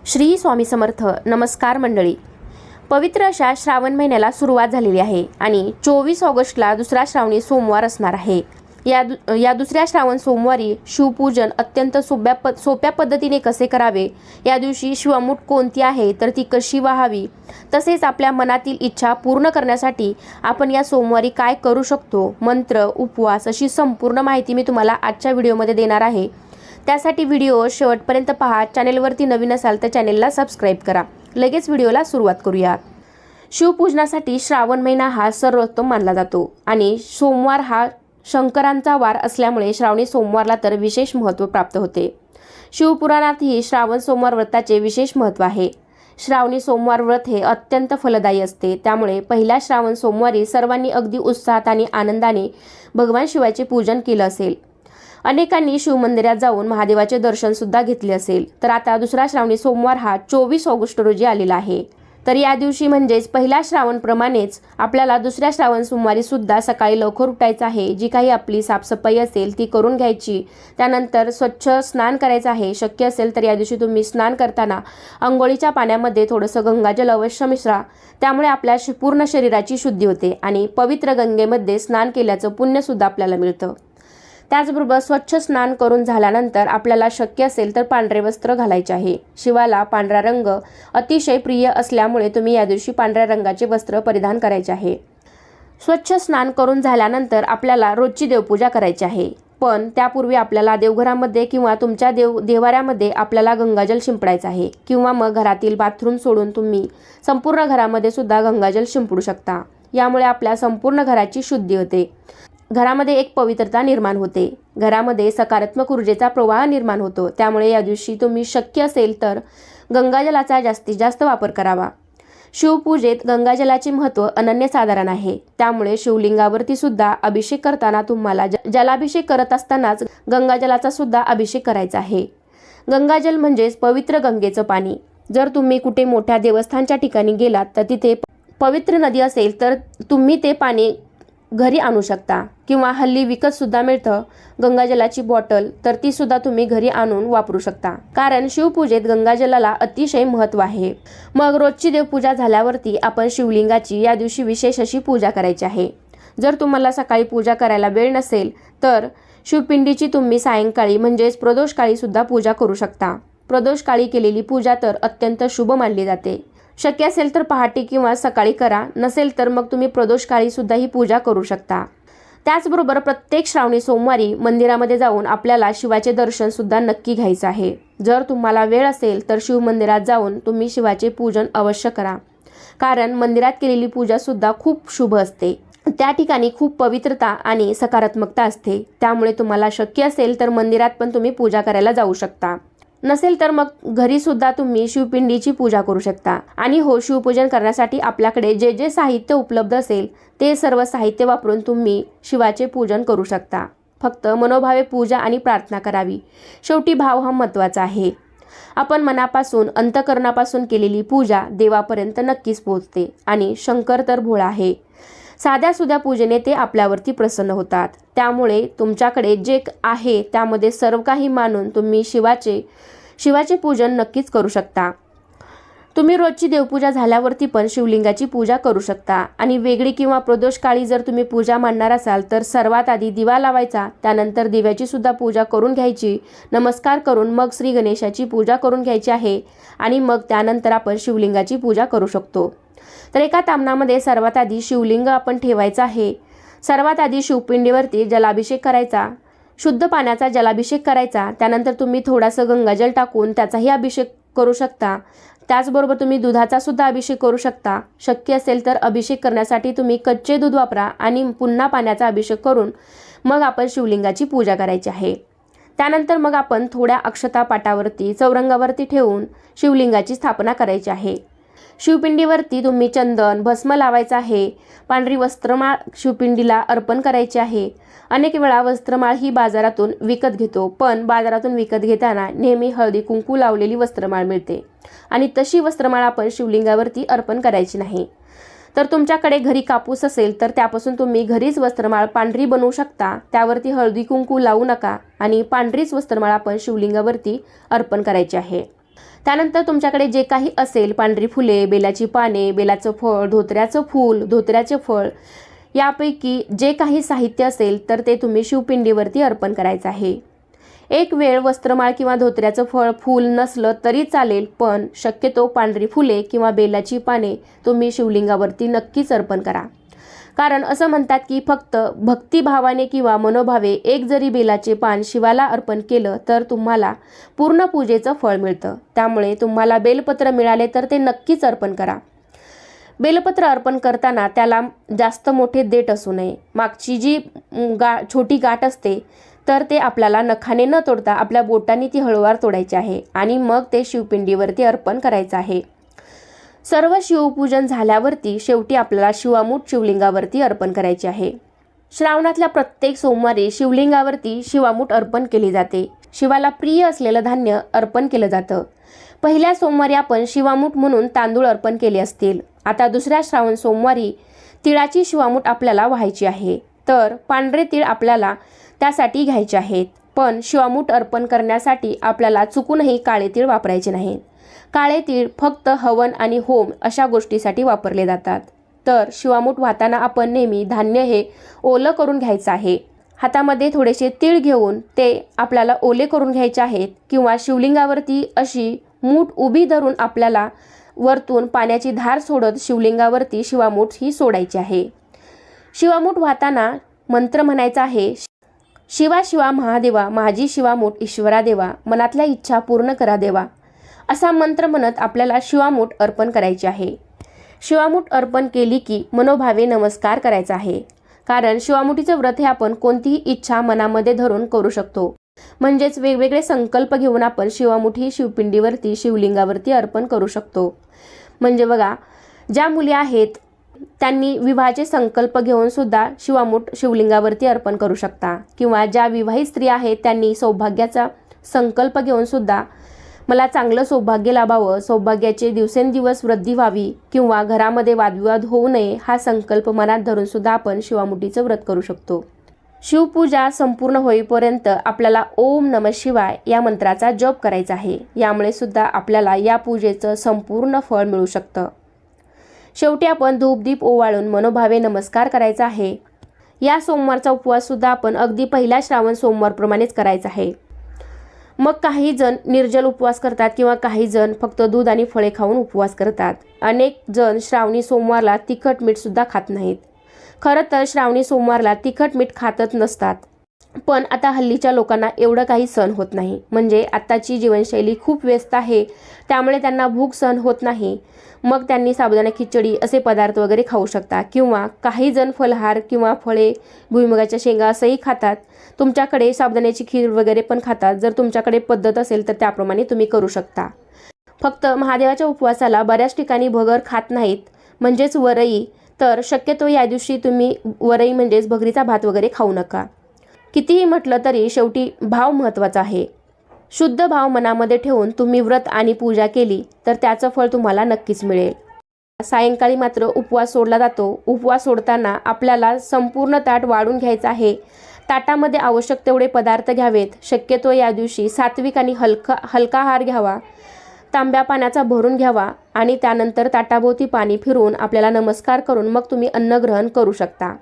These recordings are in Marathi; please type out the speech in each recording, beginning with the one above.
श्री स्वामी समर्थ. नमस्कार मंडळी. पवित्र अशा श्रावण महिन्याला सुरुवात झालेली आहे आणि 24 ऑगस्टला दुसरा श्रावणी सोमवार असणार आहे. या दुसऱ्या श्रावण सोमवारी शिवपूजन अत्यंत सोप्या पद्धतीने कसे करावे, या दिवशी शिवमूठ कोणती आहे तर ती कशी वाहावी, तसेच आपल्या मनातील इच्छा पूर्ण करण्यासाठी आपण या सोमवारी काय करू शकतो, मंत्र, उपवास अशी संपूर्ण माहिती मी तुम्हाला आजच्या व्हिडिओमध्ये देणार आहे. त्यासाठी व्हिडिओ शेवटपर्यंत पहा. चॅनेलवरती नवीन असाल तर चॅनेलला सबस्क्राईब करा. लगेच व्हिडिओला सुरुवात करूयात. शिवपूजनासाठी श्रावण महिना हा सर्वोत्तम मानला जातो आणि सोमवार हा शंकरांचा वार असल्यामुळे श्रावणी सोमवारला तर विशेष महत्त्व प्राप्त होते. शिवपुराणातही श्रावण सोमवार व्रताचे विशेष महत्त्व आहे. श्रावणी सोमवार व्रत हे अत्यंत फलदायी असते. त्यामुळे पहिल्या श्रावण सोमवारी सर्वांनी अगदी उत्साहात आणि आनंदाने भगवान शिवाचे पूजन केलं असेल. अनेकांनी शिवमंदिरात जाऊन महादेवाचे दर्शन सुद्धा घेतले असेल. तर आता दुसरा श्रावणी सोमवार हा 24 ऑगस्ट रोजी आलेला आहे. तर या दिवशी म्हणजेच पहिल्या श्रावणप्रमाणेच आपल्याला दुसऱ्या श्रावण सोमवारी सुद्धा सकाळी लवकर उठायचं आहे. जी काही आपली साफसफाई असेल ती करून घ्यायची. त्यानंतर स्वच्छ स्नान करायचं आहे. शक्य असेल तर या दिवशी तुम्ही स्नान करताना अंघोळीच्या पाण्यामध्ये थोडंसं गंगाजल अवश्य मिसळा. त्यामुळे आपल्या पूर्ण शरीराची शुद्धी होते आणि पवित्र गंगेमध्ये स्नान केल्याचं पुण्यसुद्धा आपल्याला मिळतं. त्याचबरोबर स्वच्छ स्नान करून झाल्यानंतर आपल्याला शक्य असेल तर पांढरे वस्त्र घालायचे आहे. शिवाला पांढरा रंग अतिशय प्रिय असल्यामुळे तुम्ही या दिवशी पांढऱ्या रंगाचे वस्त्र परिधान करायचे आहे. स्वच्छ स्नान करून झाल्यानंतर आपल्याला रोजची देवपूजा करायची आहे. पण त्यापूर्वी आपल्याला देवघरामध्ये किंवा तुमच्या देवाऱ्यामध्ये आपल्याला गंगाजल शिंपडायचं आहे किंवा मग घरातील बाथरूम सोडून तुम्ही संपूर्ण घरामध्ये सुद्धा गंगाजल शिंपडू शकता. यामुळे आपल्या संपूर्ण घराची शुद्धी होते. घरामध्ये एक पवित्रता निर्माण होते. घरामध्ये सकारात्मक ऊर्जेचा प्रवाह निर्माण होतो. त्यामुळे या दिवशी तुम्ही शक्य असेल तर गंगाजलाचा जास्तीत जास्त वापर करावा. शिवपूजेत गंगाजलाचे महत्त्व अनन्यसाधारण आहे. त्यामुळे शिवलिंगावरती सुद्धा अभिषेक करताना तुम्हाला जलाभिषेक करत असतानाच गंगाजलाचा सुद्धा अभिषेक करायचा आहे. गंगाजल म्हणजेच पवित्र गंगेचं पाणी. जर तुम्ही कुठे मोठ्या देवस्थानच्या ठिकाणी गेलात तर तिथे पवित्र नदी असेल तर तुम्ही ते पाणी घरी आणू शकता किंवा हल्ली विकत सुद्धा मिळतं गंगाजलाची बॉटल, तर ती सुद्धा तुम्ही घरी आणून वापरू शकता. कारण शिवपूजेत गंगाजलाला अतिशय महत्त्व आहे. मग रोजची देवपूजा झाल्यावरती आपण शिवलिंगाची या दिवशी विशेष अशी पूजा करायची आहे. जर तुम्हाला सकाळी पूजा करायला वेळ नसेल तर शिवपिंडीची तुम्ही सायंकाळी म्हणजेच प्रदोषकाळी सुद्धा पूजा करू शकता. प्रदोषकाळी केलेली पूजा तर अत्यंत शुभ मानली जाते. शक्य असेल तर पहाटे किंवा सकाळी करा. नसेल तर मग तुम्ही प्रदोषकाळी सुद्धा ही पूजा करू शकता. त्याचबरोबर प्रत्येक श्रावणी सोमवारी मंदिरामध्ये जाऊन आपल्याला शिवाचे दर्शन सुद्धा नक्की घ्यायचं आहे. जर तुम्हाला वेळ असेल तर शिवमंदिरात जाऊन तुम्ही शिवाचे पूजन अवश्य करा. कारण मंदिरात केलेली पूजा सुद्धा खूप शुभ असते. त्या ठिकाणी खूप पवित्रता आणि सकारात्मकता असते. त्यामुळे तुम्हाला शक्य असेल तर मंदिरात पण तुम्ही पूजा करायला जाऊ शकता. नसेल तर मग घरी सुद्धा तुम्ही शिवपिंडीची पूजा करू शकता. आणि हो, शिवपूजन करण्यासाठी आपल्याकडे जे जे साहित्य उपलब्ध असेल ते सर्व साहित्य वापरून तुम्ही शिवाचे पूजन करू शकता. फक्त मनोभावे पूजा आणि प्रार्थना करावी. शेवटी भाव हा महत्त्वाचा आहे. आपण मनापासून अंतःकरणापासून केलेली पूजा देवापर्यंत नक्कीच पोहोचते आणि शंकर तर भोळा आहे. साध्या सुध्या पूजेने ते आपल्यावरती प्रसन्न होतात. त्यामुळे तुमच्याकडे जे आहे त्यामध्ये सर्व काही मानून तुम्ही शिवाचे पूजन नक्कीच करू शकता. तुम्ही रोजची देवपूजा झाल्यावरती पण शिवलिंगाची पूजा करू शकता. आणि वेगळी किंवा प्रदोषकाळी जर तुम्ही पूजा मांडणार असाल तर सर्वात आधी दिवा लावायचा. त्यानंतर दिव्याची सुद्धा पूजा करून घ्यायची. नमस्कार करून मग श्री गणेशाची पूजा करून घ्यायची आहे. आणि मग त्यानंतर आपण शिवलिंगाची पूजा करू शकतो. तर एका तामणामध्ये सर्वात आधी शिवलिंग आपण ठेवायचं आहे. सर्वात आधी शिवपिंडीवरती जलाभिषेक करायचा. शुद्ध पाण्याचा जलाभिषेक करायचा. त्यानंतर तुम्ही थोडासा गंगाजल टाकून त्याचाही अभिषेक करू शकता. त्याचबरोबर तुम्ही दुधाचा सुद्धा अभिषेक करू शकता. शक्य असेल तर अभिषेक करण्यासाठी तुम्ही कच्चे दूध वापरा आणि पुन्हा पाण्याचा अभिषेक करून मग आपण शिवलिंगाची पूजा करायची आहे. त्यानंतर मग आपण थोड्या अक्षता पाटावरती चौरंगावरती ठेवून शिवलिंगाची स्थापना करायची आहे. शिवपिंडीवरती तुम्ही चंदन, भस्म लावायचं आहे. पांढरी वस्त्रमाळ शिवपिंडीला अर्पण करायची आहे. अनेक वेळा वस्त्रमाळ ही बाजारातून विकत घेतो, पण बाजारातून विकत घेताना नेहमी हळदी कुंकू लावलेली वस्त्रमाळ मिळते आणि तशी वस्त्रमाळ आपण शिवलिंगावरती अर्पण करायची नाही. तर तुमच्याकडे घरी कापूस असेल तर त्यापासून तुम्ही घरीच वस्त्रमाळ पांढरी बनवू शकता. त्यावरती हळदी कुंकू लावू नका आणि पांढरीच वस्त्रमाळ आपण शिवलिंगावरती अर्पण करायची आहे. त्यानंतर तुमच्याकडे जे काही असेल, पांढरी फुले, बेलाची पाने, बेलाचं फळ, धोत्र्याचं फूल, धोत्र्याचे फळ, यापैकी जे काही साहित्य असेल तर ते तुम्ही शिवपिंडीवरती अर्पण करायचं आहे. एक वेळ वस्त्रमाळ किंवा धोत्र्याचं फळ, फूल नसलं तरी चालेल, पण शक्यतो पांढरी फुले किंवा बेलाची पाने तुम्ही शिवलिंगावरती नक्कीच अर्पण करा. कारण असं म्हणतात की फक्त भक्तिभावाने किंवा मनोभावे एक जरी बेलाचे पान शिवाला अर्पण केलं तर तुम्हाला पूर्ण पूजेचं फळ मिळतं. त्यामुळे तुम्हाला बेलपत्र मिळाले तर ते नक्कीच अर्पण करा. बेलपत्र अर्पण करताना त्याला जास्त मोठे देठ असू नये. मागची जी छोटी गाठ असते तर ते आपल्याला नखाने न तोडता आपल्या बोटांनी ती हळूवार तोडायची आहे आणि मग ते शिवपिंडीवरती अर्पण करायचं आहे. सर्व शिवपूजन झाल्यावरती शेवटी आपल्याला शिवामूठ शिवलिंगावरती अर्पण करायचे आहे. श्रावणातल्या प्रत्येक सोमवारी शिवलिंगावरती शिवामूठ अर्पण केली जाते. शिवाला प्रिय असलेलं धान्य अर्पण केलं जातं. पहिल्या सोमवारी आपण शिवामूठ म्हणून तांदूळ अर्पण केले असतील. आता दुसऱ्या श्रावण सोमवारी तिळाची शिवामूठ आपल्याला व्हायची आहे. तर पांढरे तीळ आपल्याला त्यासाठी घ्यायचे आहेत. पण शिवामूठ अर्पण करण्यासाठी आपल्याला चुकूनही काळे तीळ वापरायचे नाही. काळे तीळ फक्त हवन आणि होम अशा गोष्टीसाठी वापरले जातात. तर शिवामूठ वाहताना आपण नेहमी धान्य हे ओलं करून घ्यायचं आहे. हातामध्ये थोडेसे तीळ घेऊन ते आपल्याला ओले करून घ्यायचे आहेत किंवा शिवलिंगावरती अशी मूठ उभी धरून आपल्याला वरतून पाण्याची धार सोडत शिवलिंगावरती शिवामूठ ही सोडायची आहे. शिवामूठ वाहताना मंत्र म्हणायचा आहे, शिवा शिवा महादेवा, माझी शिवामूठ ईश्वरा देवा, मनातल्या इच्छा पूर्ण करा देवा, असा मंत्र म्हणत आपल्याला शिवामूठ अर्पण करायची आहे. शिवामूठ अर्पण केली की मनोभावे नमस्कार करायचा आहे. कारण शिवामुठीचं व्रत हे आपण कोणतीही इच्छा मनामध्ये धरून करू शकतो. म्हणजेच वेगवेगळे संकल्प घेऊन आपण शिवामुठी शिवपिंडीवरती शिवलिंगावरती अर्पण करू शकतो. म्हणजे बघा, ज्या मुली आहेत त्यांनी विवाहाचे संकल्प घेऊन सुद्धा शिवामूठ शिवलिंगावरती अर्पण करू शकता. किंवा ज्या विवाहित स्त्रिया आहेत त्यांनी सौभाग्याचा संकल्प घेऊन सुद्धा मला चांगलं सौभाग्य लाभावं, सौभाग्याचे दिवसेंदिवस वृद्धी व्हावी किंवा घरामध्ये वादविवाद होऊ नये हा संकल्प मनात धरून सुद्धा आपण शिवामुठीचं व्रत करू शकतो. शिवपूजा संपूर्ण होईपर्यंत आपल्याला ओम नमः शिवाय या मंत्राचा जप करायचा आहे. यामुळे सुद्धा आपल्याला या पूजेचं संपूर्ण फळ मिळू शकतं. शेवटी आपण धूपदीप ओवाळून मनोभावे नमस्कार करायचा आहे. या सोमवारचा उपवास सुद्धा आपण अगदी पहिल्या श्रावण सोमवारप्रमाणेच करायचा आहे. मग काही जण निर्जल उपवास करतात किंवा काही जण फक्त दूध आणि फळे खाऊन उपवास करतात. अनेक जण श्रावणी सोमवारला तिखट मीठ सुद्धा खात नाहीत. खरं तर श्रावणी सोमवारला तिखट मीठ खातच नसतात. पण आता हल्लीच्या लोकांना एवढं काही सहन होत नाही. म्हणजे आत्ताची जीवनशैली खूप व्यस्त आहे, त्यामुळे त्यांना भूक सहन होत नाही. मग त्यांनी साबुदाणा खिचडी असे पदार्थ वगैरे खाऊ शकता. किंवा काही जण फलहार किंवा फळे, भुईमुगाच्या शेंगा असंही खातात. तुमच्याकडे साबुदाण्याची खीर वगैरे पण खातात. जर तुमच्याकडे पद्धत असेल तर त्याप्रमाणे तुम्ही करू शकता. फक्त महादेवाच्या उपवासाला बऱ्याच ठिकाणी भगर खात नाहीत, म्हणजेच वरई. तर शक्यतो या दिवशी तुम्ही वरई म्हणजेच भगरीचा भात वगैरे खाऊ नका. कितीही म्हटलं तरी शेवटी भाव महत्त्वाचा आहे. शुद्ध भाव मनामध्ये ठेवून तुम्ही व्रत आणि पूजा केली तर त्याचं फळ तुम्हाला नक्कीच मिळेल. सायंकाळी मात्र उपवास सोडला जातो. उपवास सोडताना आपल्याला संपूर्ण ताट वाढून घ्यायचं आहे. ताटामध्ये आवश्यक तेवढे पदार्थ घ्यावेत. शक्यतो या दिवशी सात्विक आणि हलका आहार घ्यावा. तांब्या पाण्याचा भरून घ्यावा आणि त्यानंतर ताटाभोवती पाणी फिरवून आपल्याला नमस्कार करून मग तुम्ही अन्नग्रहण करू शकता.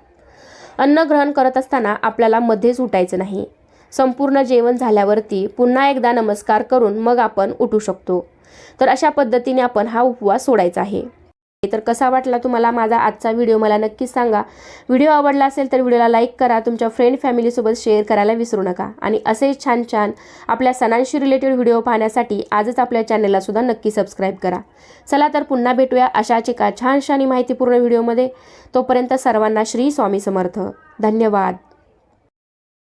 अन्नग्रहण करत असताना आपल्याला मध्येच उठायचं नाही. संपूर्ण जेवण झाल्यावरती पुन्हा एकदा नमस्कार करून मग आपण उठू शकतो. तर अशा पद्धतीने आपण हा उपवास सोडायचा आहे. तर कसा वाटला तुम्हाला माझा आजचा व्हिडिओ मला नक्कीच सांगा. व्हिडिओ आवडला असेल तर व्हिडिओला लाईक करा. तुमच्या फ्रेंड फॅमिलीसोबत शेअर करायला विसरू नका. आणि असे छान छान आपल्या सणांशी रिलेटेड व्हिडिओ पाहण्यासाठी आजच आपल्या चॅनलला सुद्धा नक्की सबस्क्राईब करा. चला तर पुन्हा भेटूया अशाच एका छानशा आणि माहितीपूर्ण व्हिडिओमध्ये. तोपर्यंत सर्वांना श्री स्वामी समर्थ. धन्यवाद.